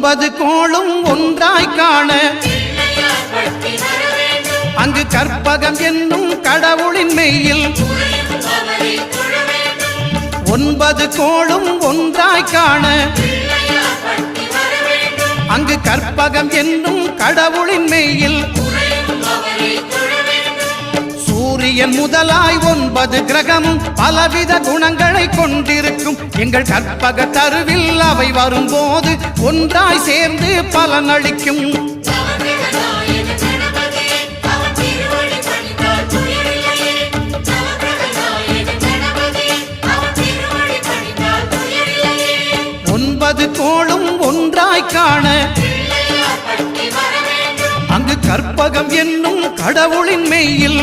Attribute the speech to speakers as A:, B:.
A: 9 கோளும் ஒன்றாய் காண அங்கு கற்பகம் என்னும் கடவுளின் மெய்யில் 9 கோளும் ஒன்றாய் காண அங்கு கற்பகம் என்னும் கடவுளின் மெய்யில் சூரியன் முதலாய் 9 கிரகமும் பலவித குணங்களை கொண்டிருக்கும் எங்கள் கற்பக தருவில் அவை வரும்போது ஒன்றாய் சேர்ந்து பலனளிக்கும். கோளும் ஒன்றாய் காண அங்கு கற்பகம் என்னும் கடவுளின் மெய்யில்